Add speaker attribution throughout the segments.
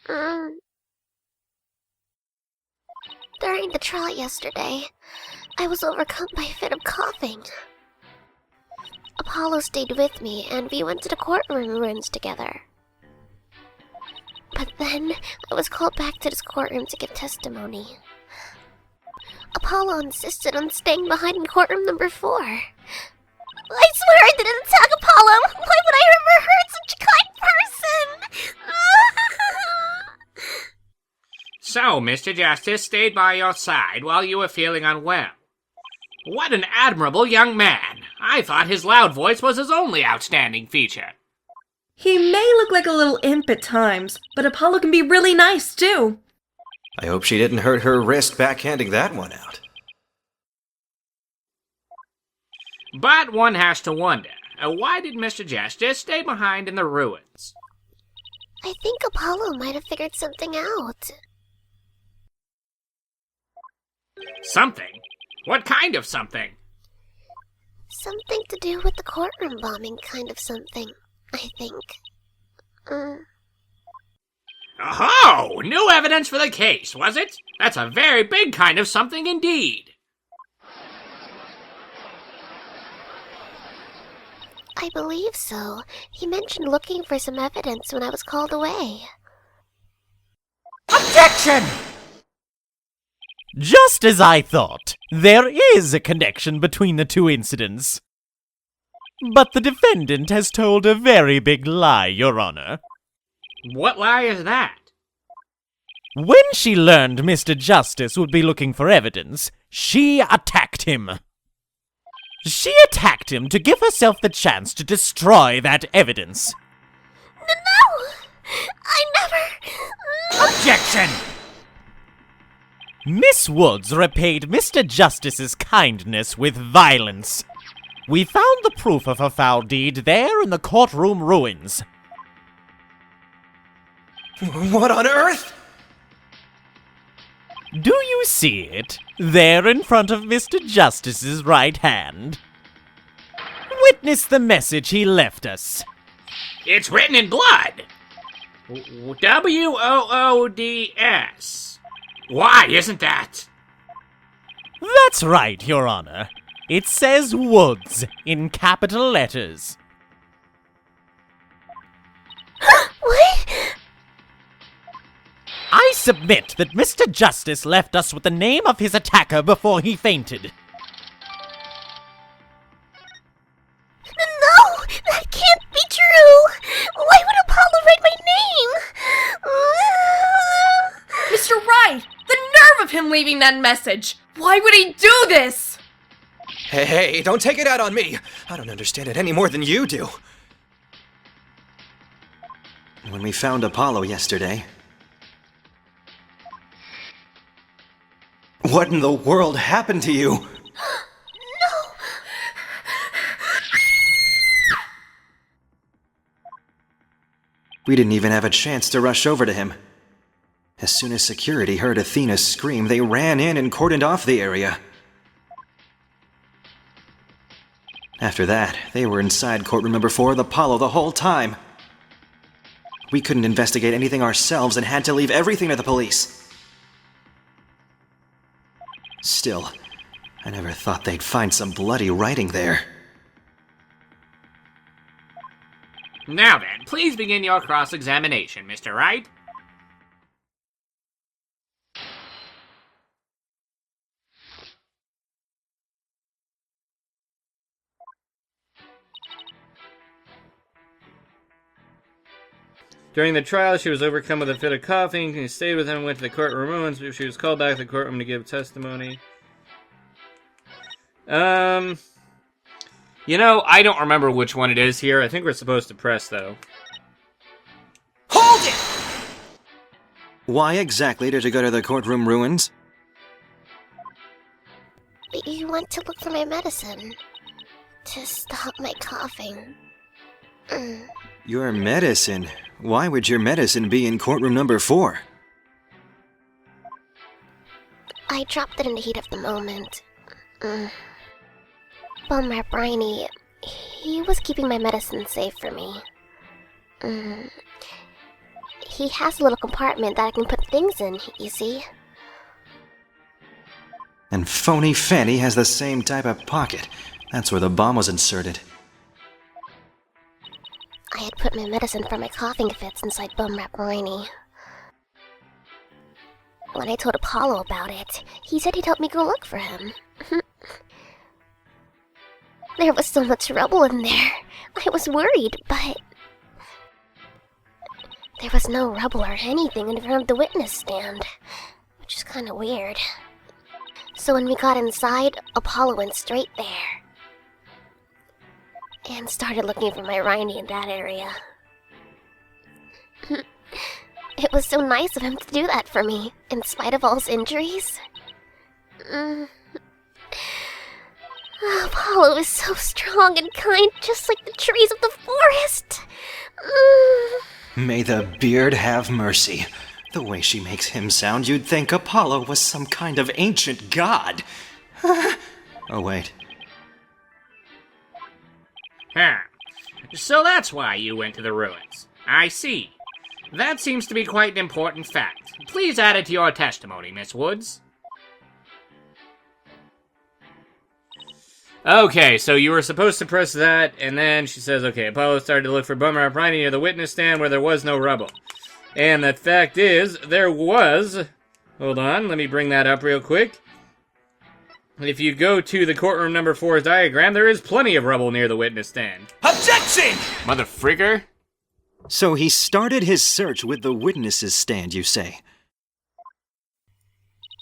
Speaker 1: During the trial yesterday, I was overcome by a fit of coughing. Apollo stayed with me, and we went to the courtroom rooms together. But then, I was called back to this courtroom to give testimony. Apollo insisted on staying behind in courtroom number 4. I swear I didn't attack Apollo! Why would I ever hurt such a kind person?
Speaker 2: So, Mr. Justice stayed by your side while you were feeling unwell. What an admirable young man! I thought his loud voice was his only outstanding feature.
Speaker 3: He may look like a little imp at times, but Apollo can be really nice, too.
Speaker 4: I hope she didn't hurt her wrist backhanding that one out.
Speaker 2: But one has to wonder, why did Mr. Justice stay behind in the ruins?
Speaker 1: I think Apollo might have figured something out.
Speaker 2: Something? What kind of something?
Speaker 1: Something to do with the courtroom bombing kind of something, I think.
Speaker 2: Oh, new evidence for the case, was it? That's a very big kind of something indeed.
Speaker 1: I believe so. He mentioned looking for some evidence when I was called away.
Speaker 5: Objection! Just as I thought, there is a connection between the two incidents. But the defendant has told a very big lie, Your Honor.
Speaker 2: What lie is that?
Speaker 5: When she learned Mr. Justice would be looking for evidence, she attacked him. She attacked him to give herself the chance to destroy that evidence.
Speaker 1: No! I never...
Speaker 5: Objection! Miss Woods repaid Mr. Justice's kindness with violence. We found the proof of her foul deed there in the courtroom ruins.
Speaker 4: What on earth?
Speaker 5: Do you see it? There in front of Mr. Justice's right hand. Witness the message he left us.
Speaker 2: It's written in blood. W-O-O-D-S. Why isn't that?
Speaker 5: That's right, Your Honor. It says Woods in capital letters.
Speaker 1: What?
Speaker 5: I submit that Mr. Justice left us with the name of his attacker before he fainted.
Speaker 1: No! That can't be true! Why would Apollo write my name?
Speaker 3: Mr. Wright! The nerve of him leaving that message! Why would he do this?
Speaker 4: Hey, don't take it out on me. I don't understand it any more than you do. When we found Apollo yesterday... What in the world happened to you?
Speaker 1: No!
Speaker 4: We didn't even have a chance to rush over to him. As soon as security heard Athena scream, they ran in and cordoned off the area. After that, they were inside courtroom number 4 with Apollo the whole time. We couldn't investigate anything ourselves and had to leave everything to the police. Still, I never thought they'd find some bloody writing there.
Speaker 2: Now then, please begin your cross-examination, Mr. Wright.
Speaker 6: During the trial, she was overcome with a fit of coughing. He stayed with him and went to the courtroom rooms. She was called back to the courtroom to give testimony.
Speaker 2: You know, I don't remember which one it is here. I think we're supposed to press, though.
Speaker 4: Hold it! Why exactly did you go to the courtroom ruins?
Speaker 1: You went to look for my medicine. To stop my coughing.
Speaker 4: Your medicine? Why would your medicine be in courtroom number 4?
Speaker 1: I dropped it in the heat of the moment. Bummer Briny, he was keeping my medicine safe for me. He has a little compartment that I can put things in, you see.
Speaker 4: And Phony Fanny has the same type of pocket. That's where the bomb was inserted.
Speaker 1: I had put my medicine for my coughing fits inside Bum Rap Rainy. When I told Apollo about it, he said he'd help me go look for him. There was so much rubble in there. I was worried, but there was no rubble or anything in front of the witness stand, which is kind of weird. So when we got inside, Apollo went straight there and started looking for my Rhiney in that area. It was so nice of him to do that for me, in spite of all his injuries. Apollo is so strong and kind, just like the trees of the forest.
Speaker 4: May the beard have mercy. The way she makes him sound, you'd think Apollo was some kind of ancient god. Oh, wait.
Speaker 2: Huh. So that's why you went to the ruins. I see. That seems to be quite an important fact. Please add it to your testimony, Miss Woods.
Speaker 6: Okay, so you were supposed to press that, and then she says, okay, Apollo started to look for Bum Rap Rainy near the witness stand where there was no rubble. And the fact is, there was... Hold on, let me bring that up real quick. If you go to the courtroom number 4's diagram, there is plenty of rubble near the witness stand.
Speaker 7: Objection!
Speaker 2: Mother fricker.
Speaker 4: So he started his search with the witnesses stand, you say?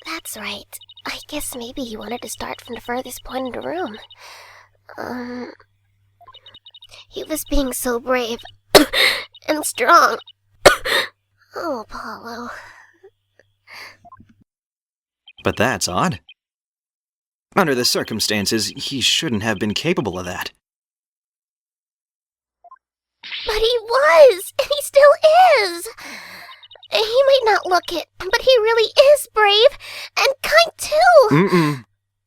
Speaker 1: That's right. I guess maybe he wanted to start from the furthest point in the room. He was being so brave and strong. Oh, Apollo.
Speaker 4: But that's odd. Under the circumstances, he shouldn't have been capable of that.
Speaker 1: But he was! And he still is! He might not look it, but he really is brave and kind too!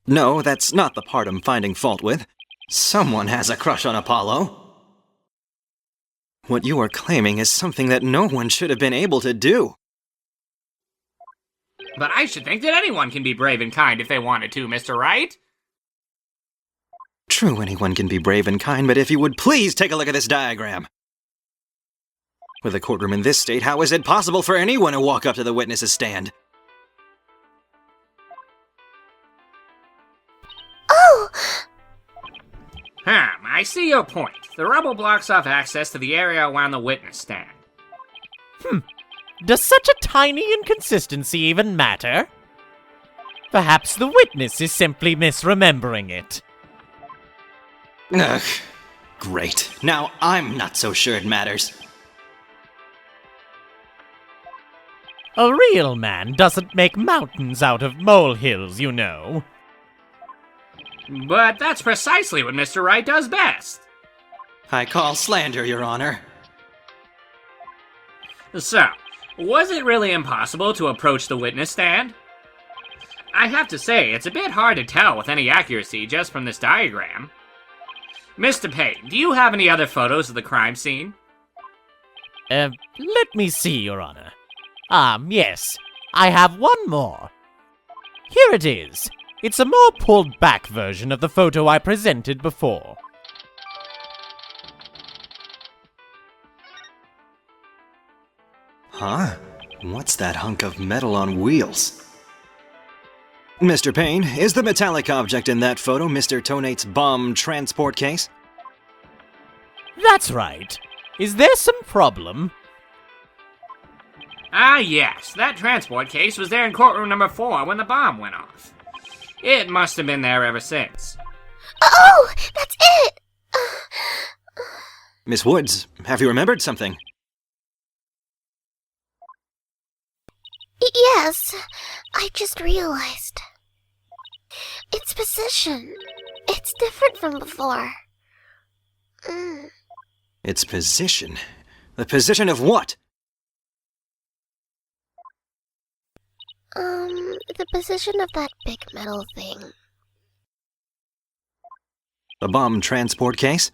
Speaker 4: No, that's not the part I'm finding fault with. Someone has a crush on Apollo. What you are claiming is something that no one should have been able to do.
Speaker 2: But I should think that anyone can be brave and kind if they wanted to, Mr. Wright.
Speaker 4: True, anyone can be brave and kind, but if you would please take a look at this diagram. With a courtroom in this state, how is it possible for anyone to walk up to the witness's stand?
Speaker 1: Oh!
Speaker 2: I see your point. The rubble blocks off access to the area around the witness stand.
Speaker 5: Does such a tiny inconsistency even matter? Perhaps the witness is simply misremembering it.
Speaker 4: Ugh, great. Now I'm not so sure it matters.
Speaker 5: A real man doesn't make mountains out of molehills, you know.
Speaker 2: But that's precisely what Mr. Wright does best.
Speaker 4: I call slander, Your Honor.
Speaker 2: So, was it really impossible to approach the witness stand? I have to say, it's a bit hard to tell with any accuracy just from this diagram. Mr. Payne, do you have any other photos of the crime scene?
Speaker 5: Let me see, Your Honor. Yes. I have one more. Here it is. It's a more pulled-back version of the photo I presented before.
Speaker 4: Huh? What's that hunk of metal on wheels? Mr. Payne, is the metallic object in that photo Mr. Tonate's bomb transport case?
Speaker 5: That's right. Is there some problem?
Speaker 2: Yes. That transport case was there in courtroom number 4 when the bomb went off. It must have been there ever since.
Speaker 1: Oh! That's it!
Speaker 4: Miss Woods, have you remembered something?
Speaker 1: Yes, I just realized. Its position. It's different from before.
Speaker 4: Its position? The position of what?
Speaker 1: The position of that big metal thing.
Speaker 4: The bomb transport case?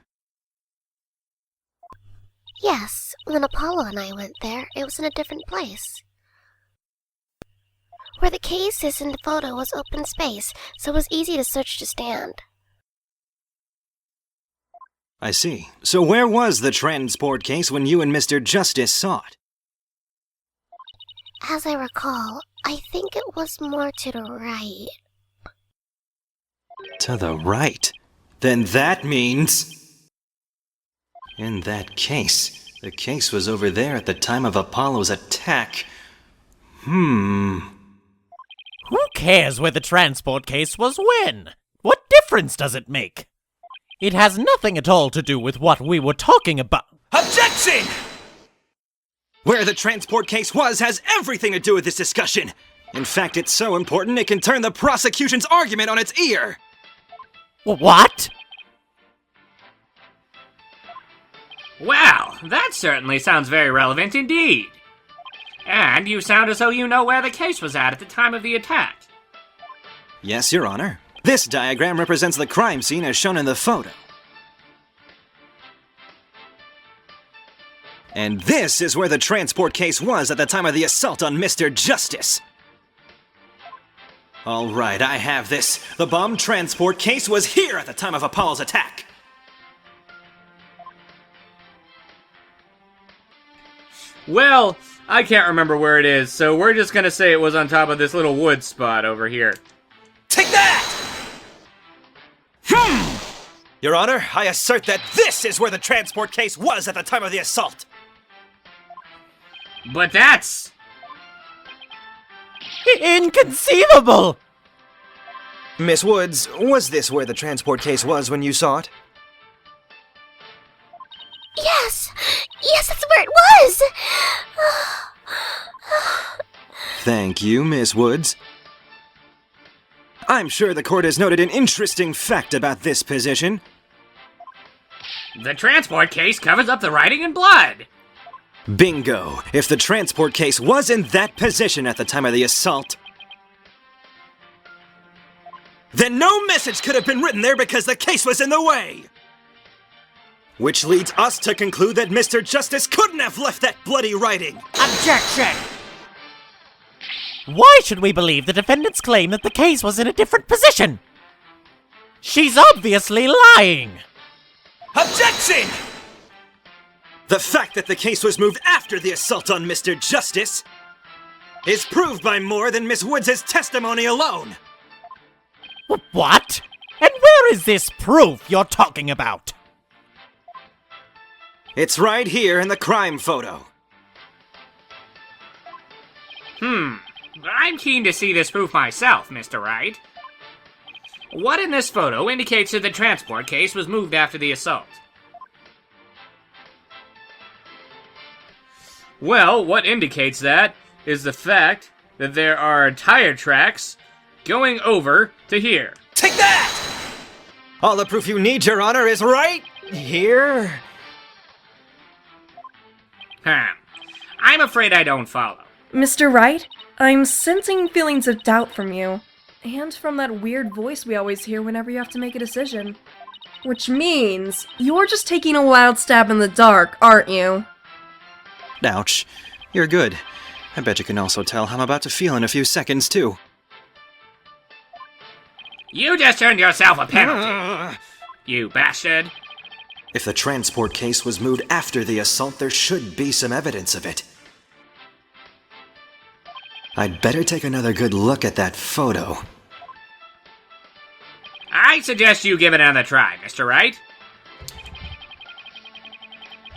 Speaker 1: Yes, when Apollo and I went there, it was in a different place. Where the case is in the photo was open space, so it was easy to search to stand.
Speaker 4: I see. So where was the transport case when you and Mr. Justice saw it?
Speaker 1: As I recall, I think it was more to the right.
Speaker 4: To the right? Then that means... In that case, the case was over there at the time of Apollo's attack.
Speaker 5: Who cares where the transport case was when? What difference does it make? It has nothing at all to do with what we were talking about.
Speaker 4: Objection! Where the transport case was has everything to do with this discussion. In fact, it's so important it can turn the prosecution's argument on its ear.
Speaker 5: What?
Speaker 2: Well, that certainly sounds very relevant indeed. And you sound as though you know where the case was at the time of the attack.
Speaker 4: Yes, Your Honor. This diagram represents the crime scene as shown in the photo. And this is where the transport case was at the time of the assault on Mr. Justice. All right, I have this. The bomb transport case was here at the time of Apollo's attack.
Speaker 6: Well, I can't remember where it is, so we're just gonna say it was on top of this little wood spot over here.
Speaker 4: Take that! Your Honor, I assert that this is where the transport case was at the time of the assault.
Speaker 2: But that's...
Speaker 5: Inconceivable!
Speaker 4: Miss Woods, was this where the transport case was when you saw it?
Speaker 1: Yes! Yes, that's where it was!
Speaker 4: Thank you, Miss Woods. I'm sure the court has noted an interesting fact about this position.
Speaker 2: The transport case covers up the writing in blood.
Speaker 4: Bingo! If the transport case was in that position at the time of the assault, then no message could have been written there because the case was in the way! Which leads us to conclude that Mr. Justice couldn't have left that bloody writing!
Speaker 5: Objection! Why should we believe the defendant's claim that the case was in a different position? She's obviously lying!
Speaker 4: Objection! The fact that the case was moved after the assault on Mr. Justice is proved by more than Miss Woods' testimony alone.
Speaker 5: What? And where is this proof you're talking about?
Speaker 4: It's right here in the crime photo.
Speaker 2: I'm keen to see this proof myself, Mr. Wright. What in this photo indicates that the transport case was moved after the assault?
Speaker 6: Well, what indicates that is the fact that there are tire tracks going over to here.
Speaker 4: Take that! All the proof you need, Your Honor, is right here.
Speaker 2: I'm afraid I don't follow.
Speaker 3: Mr. Wright, I'm sensing feelings of doubt from you. And from that weird voice we always hear whenever you have to make a decision. Which means you're just taking a wild stab in the dark, aren't you?
Speaker 4: Ouch. You're good. I bet you can also tell how I'm about to feel in a few seconds, too.
Speaker 2: You just earned yourself a penalty, you bastard.
Speaker 4: If the transport case was moved after the assault, there should be some evidence of it. I'd better take another good look at that photo.
Speaker 2: I suggest you give it another try, Mr. Wright.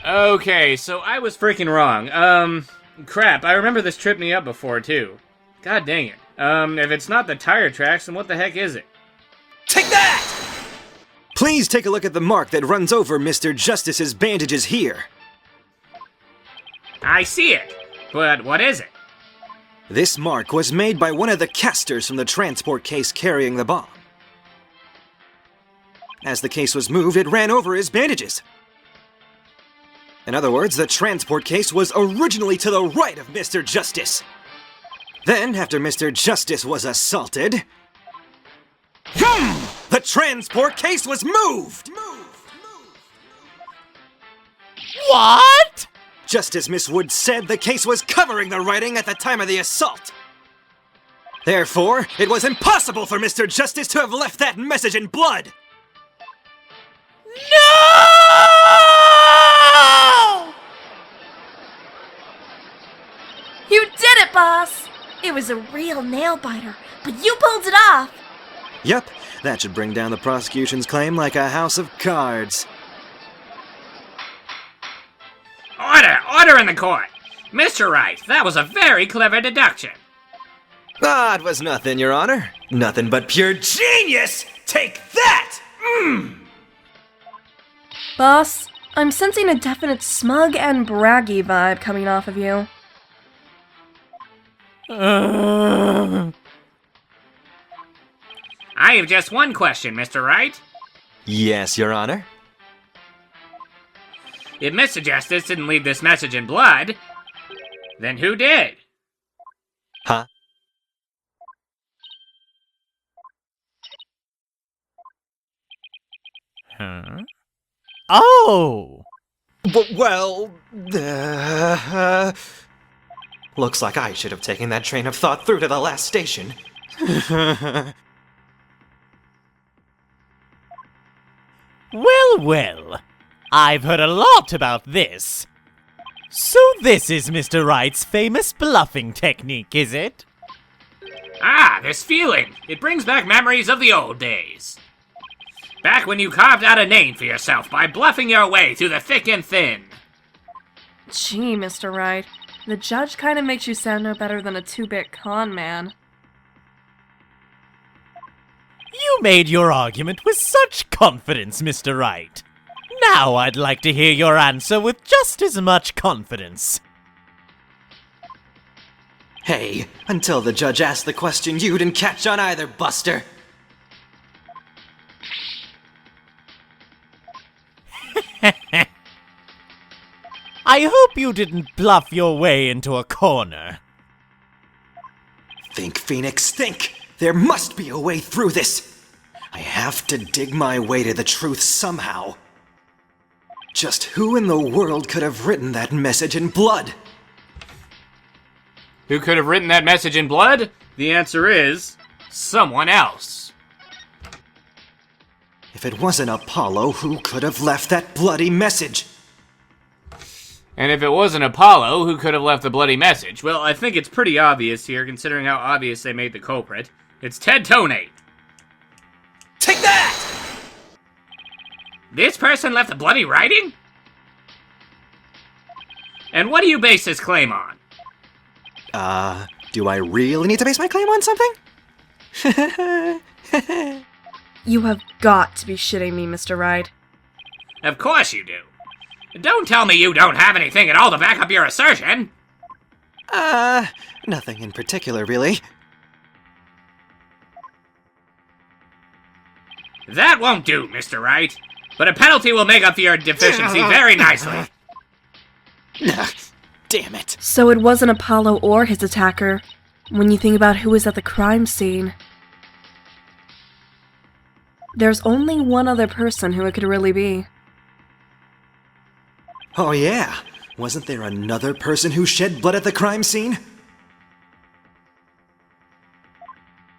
Speaker 6: Okay, so I was freaking wrong. Crap, I remember this tripped me up before, too. God dang it. If it's not the tire tracks, then what the heck is it?
Speaker 4: Take that! Please take a look at the mark that runs over Mr. Justice's bandages here.
Speaker 2: I see it, but what is it?
Speaker 4: This mark was made by one of the casters from the transport case carrying the bomb. As the case was moved, it ran over his bandages. In other words, the transport case was originally to the right of Mr. Justice. Then, after Mr. Justice was assaulted, the transport case was moved!
Speaker 5: What?
Speaker 4: just as Miss Wood said, the case was covering the writing at the time of the assault. Therefore, it was impossible for Mr. Justice to have left that message in blood.
Speaker 5: No!
Speaker 3: You did it, boss! It was a real nail-biter, but you pulled it off!
Speaker 4: Yep, that should bring down the prosecution's claim like a house of cards.
Speaker 2: Order! Order in the court! Mr. Wright, that was a very clever deduction.
Speaker 4: Ah, it was nothing, Your Honor. Nothing but pure genius! Take that!
Speaker 3: Boss, I'm sensing a definite smug and braggy vibe coming off of you.
Speaker 2: I have just one question, Mr. Wright.
Speaker 4: Yes, Your Honor.
Speaker 2: If Mr. Justice didn't leave this message in blood, then who did?
Speaker 4: Huh?
Speaker 5: Huh? Oh!
Speaker 4: Well, looks like I should have taken that train of thought through to the last station.
Speaker 5: Well, well. I've heard a lot about this. So this is Mr. Wright's famous bluffing technique, is it?
Speaker 2: Ah, this feeling. It brings back memories of the old days. Back when you carved out a name for yourself by bluffing your way through the thick and thin.
Speaker 3: Gee, Mr. Wright, the judge kinda makes you sound no better than a 2-bit con man.
Speaker 5: You made your argument with such confidence, Mr. Wright. Now I'd like to hear your answer with just as much confidence.
Speaker 4: Hey, until the judge asked the question, you didn't catch on either, Buster.
Speaker 5: I hope you didn't bluff your way into a corner.
Speaker 4: Think, Phoenix, think! There must be a way through this! I have to dig my way to the truth somehow. Just who in the world could have written that message in blood?
Speaker 2: Who could have written that message in blood? The answer is someone else.
Speaker 4: If it wasn't Apollo, who could have left that bloody message?
Speaker 2: And if it wasn't Apollo, who could have left the bloody message? Well, I think it's pretty obvious here, considering how obvious they made the culprit. It's Ted Tonate.
Speaker 4: Take that!
Speaker 2: This person left the bloody writing? And what do you base this claim on?
Speaker 4: Do I really need to base my claim on something?
Speaker 3: You have got to be shitting me, Mr. Wright.
Speaker 2: Of course you do. Don't tell me you don't have anything at all to back up your assertion.
Speaker 4: Nothing in particular, really.
Speaker 2: That won't do, Mr. Wright. But a penalty will make up for your deficiency very nicely.
Speaker 4: Damn it.
Speaker 3: So it wasn't Apollo or his attacker, when you think about who was at the crime scene. There's only one other person who it could really be.
Speaker 4: Oh yeah, wasn't there another person who shed blood at the crime scene?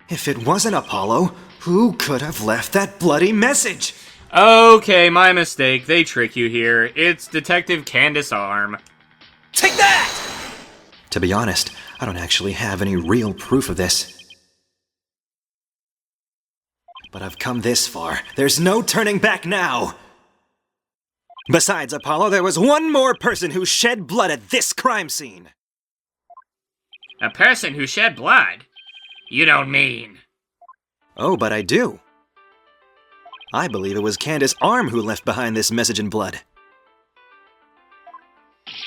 Speaker 4: If it wasn't Apollo, who could have left that bloody message?
Speaker 2: Okay, my mistake. They trick you here. It's Detective Candace Arm.
Speaker 4: Take that! To be honest, I don't actually have any real proof of this. But I've come this far. There's no turning back now! Besides Apollo, there was one more person who shed blood at this crime scene.
Speaker 2: A person who shed blood? You don't mean...
Speaker 4: Oh, but I do. I believe it was Candace Arm who left behind this message in blood.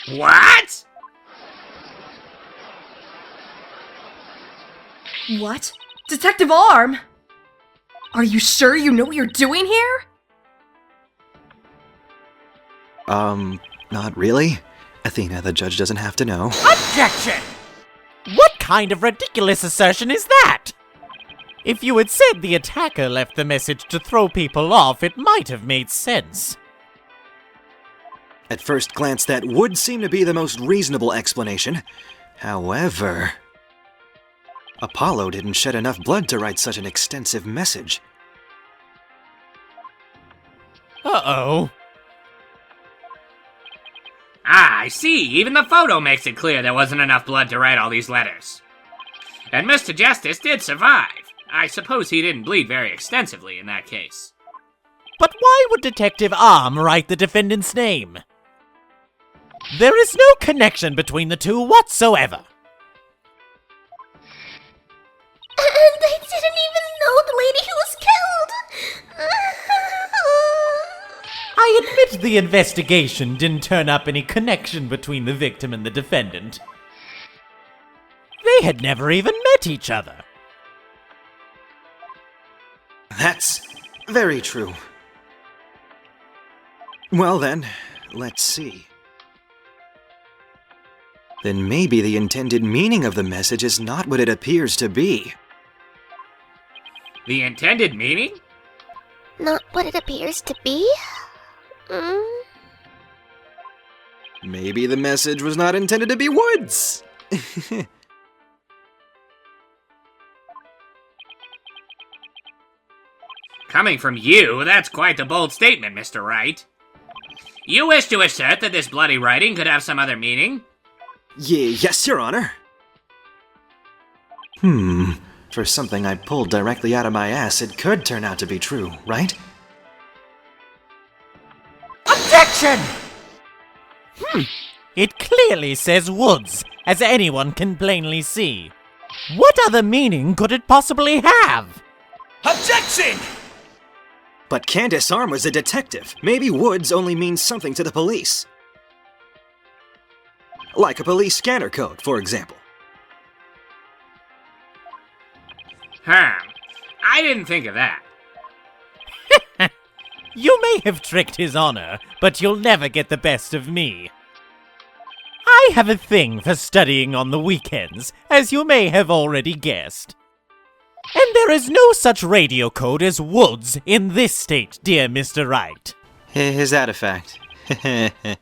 Speaker 2: What?
Speaker 3: What? Detective Arm? Are you sure you know what you're doing here?
Speaker 4: Not really. Athena, the judge doesn't have to know.
Speaker 5: Objection! What kind of ridiculous assertion is that? If you had said the attacker left the message to throw people off, it might have made sense.
Speaker 4: At first glance, that would seem to be the most reasonable explanation. However, Apollo didn't shed enough blood to write such an extensive message.
Speaker 5: Uh-oh.
Speaker 2: Ah, I see. Even the photo makes it clear there wasn't enough blood to write all these letters. And Mr. Justice did survive. I suppose he didn't bleed very extensively in that case.
Speaker 5: But why would Detective Arm write the defendant's name? There is no connection between the two whatsoever.
Speaker 1: And they didn't even know the lady who was killed!
Speaker 5: I admit the investigation didn't turn up any connection between the victim and the defendant. They had never even met each other.
Speaker 4: That's very true. Well then, let's see. Then maybe the intended meaning of the message is not what it appears to be.
Speaker 2: The intended meaning?
Speaker 1: Not what it appears to be?
Speaker 4: Maybe the message was not intended to be Woods!
Speaker 2: Coming from you, that's quite a bold statement, Mr. Wright. You wish to assert that this bloody writing could have some other meaning?
Speaker 4: Yes, Your Honor. For something I pulled directly out of my ass, it could turn out to be true, right?
Speaker 5: Objection! It clearly says Woods, as anyone can plainly see. What other meaning could it possibly have?
Speaker 4: Objection! But Candace Arm was a detective. Maybe Woods only means something to the police. Like a police scanner code, for example.
Speaker 2: I didn't think of that.
Speaker 5: You may have tricked his honor, but you'll never get the best of me. I have a thing for studying on the weekends, as you may have already guessed. And there is no such radio code as Woods in this state, dear Mr. Wright.
Speaker 4: Is that a fact?
Speaker 3: Don't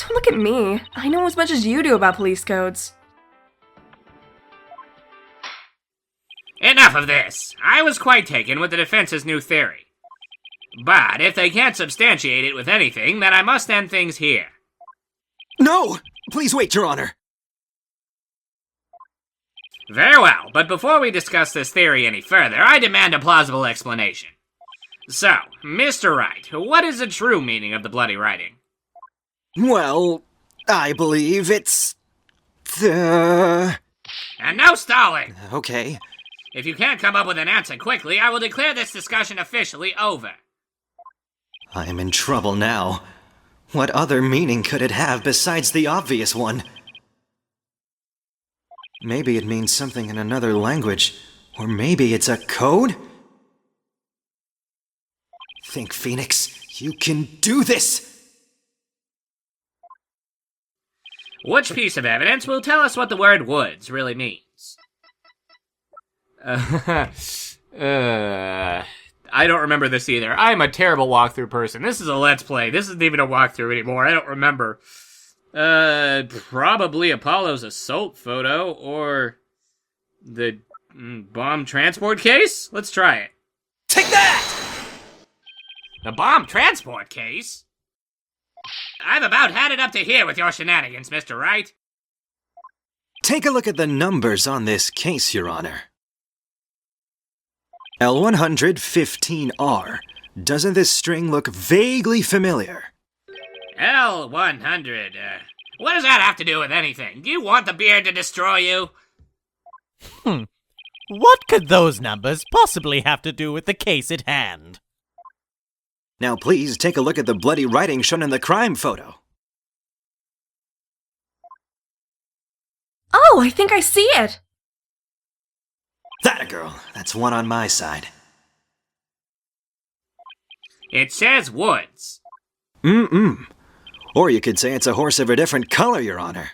Speaker 3: look at me. I know as much as you do about police codes.
Speaker 2: Enough of this. I was quite taken with the defense's new theory. But if they can't substantiate it with anything, then I must end things here.
Speaker 4: No! Please wait, Your Honor.
Speaker 2: Very well, but before we discuss this theory any further, I demand a plausible explanation. So, Mr. Wright, what is the true meaning of the bloody writing?
Speaker 4: Well, I believe it's...
Speaker 2: And no stalling!
Speaker 4: Okay.
Speaker 2: If you can't come up with an answer quickly, I will declare this discussion officially over.
Speaker 4: I am in trouble now. What other meaning could it have besides the obvious one? Maybe it means something in another language, or maybe it's a code? Think, Phoenix. You can do this!
Speaker 2: Which piece of evidence will tell us what the word woods really means? I don't remember this either. I'm a terrible walkthrough person. This is a Let's Play. This isn't even a walkthrough anymore. I don't remember. Probably Apollo's assault photo, or the bomb transport case? Let's try it.
Speaker 4: Take that!
Speaker 2: The bomb transport case? I've about had it up to here with your shenanigans, Mr. Wright.
Speaker 4: Take a look at the numbers on this case, Your Honor. L115R. Doesn't this string look vaguely familiar?
Speaker 2: L100, what does that have to do with anything? Do you want the beard to destroy you?
Speaker 5: What could those numbers possibly have to do with the case at hand?
Speaker 4: Now please take a look at the bloody writing shown in the crime photo.
Speaker 3: Oh, I think I see it!
Speaker 4: That a girl. That's one on my side.
Speaker 2: It says woods.
Speaker 4: Or you could say it's a horse of a different color, Your Honor.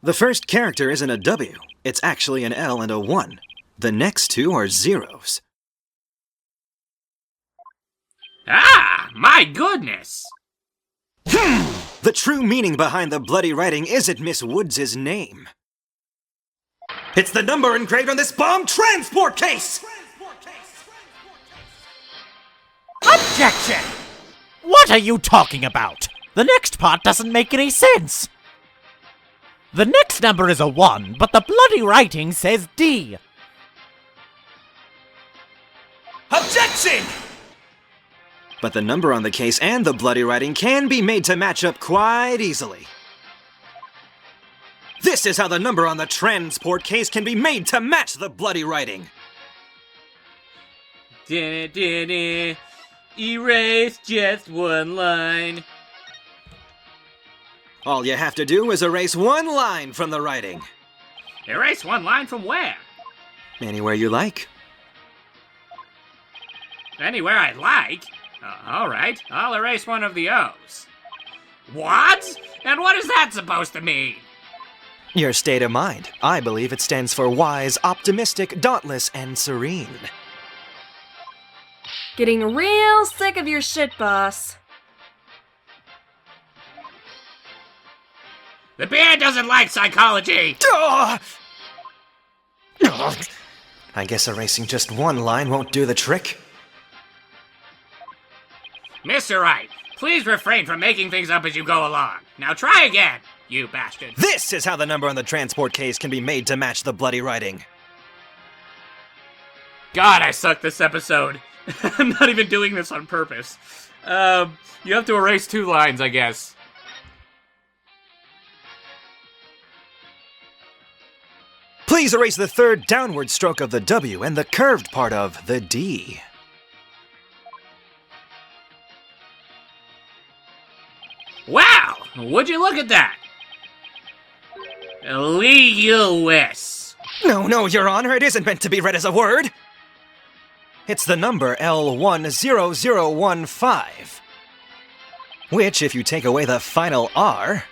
Speaker 4: The first character isn't a W. It's actually an L and a 1. The next two are zeros.
Speaker 2: Ah, My goodness!
Speaker 4: The true meaning behind the bloody writing isn't Miss Woods' name. It's the number engraved on this bomb transport case!
Speaker 5: Objection! What are you talking about? The next part doesn't make any sense. The next number is a 1, but the bloody writing says D.
Speaker 4: Objection! But the number on the case and the bloody writing can be made to match up quite easily. This is how the number on the transport case can be made to match the bloody writing.
Speaker 2: Erase just one line.
Speaker 4: All you have to do is erase one line from the writing.
Speaker 2: Erase one line from where?
Speaker 4: Anywhere you like.
Speaker 2: Anywhere I like? Alright, I'll erase one of the O's. What? And what is that supposed to mean?
Speaker 4: Your state of mind. I believe it stands for wise, optimistic, dauntless, and serene.
Speaker 3: Getting real sick of your shit, boss.
Speaker 2: The bear doesn't like psychology!
Speaker 4: Ugh! Ugh. I guess erasing just one line won't do the trick.
Speaker 2: Mr. Wright, please refrain from making things up as you go along. Now try again, you bastard.
Speaker 4: This is how the number on the transport case can be made to match the bloody writing.
Speaker 2: God, I suck this episode. I'm not even doing this on purpose. You have to erase 2 lines, I guess.
Speaker 4: Please erase the third downward stroke of the W and the curved part of the D.
Speaker 2: Wow! Would you look at that? Illegalist.
Speaker 4: No, Your Honor, it isn't meant to be read as a word. It's the number L10015, which, if you take away the final R,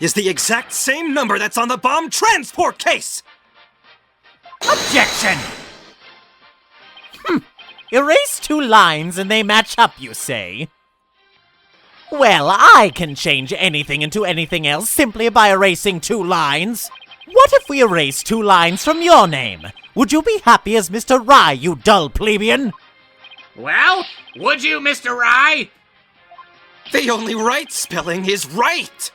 Speaker 4: is the exact same number that's on the bomb transport case!
Speaker 5: Objection! Erase 2 lines and they match up, you say? Well, I can change anything into anything else simply by erasing 2 lines. What if we erase 2 lines from your name? Would you be happy as Mr. Rye, you dull plebeian?
Speaker 2: Well, would you, Mr. Rye?
Speaker 4: The only right spelling is right!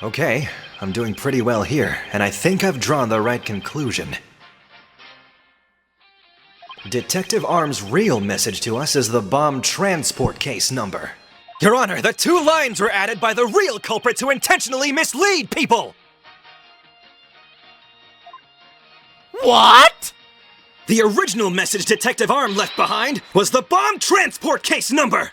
Speaker 4: Okay, I'm doing pretty well here, and I think I've drawn the right conclusion. Detective Arm's real message to us is the bomb transport case number. Your Honor, the 2 lines were added by the real culprit to intentionally mislead people!
Speaker 5: What?
Speaker 4: The original message Detective Arm left behind was the bomb transport case number!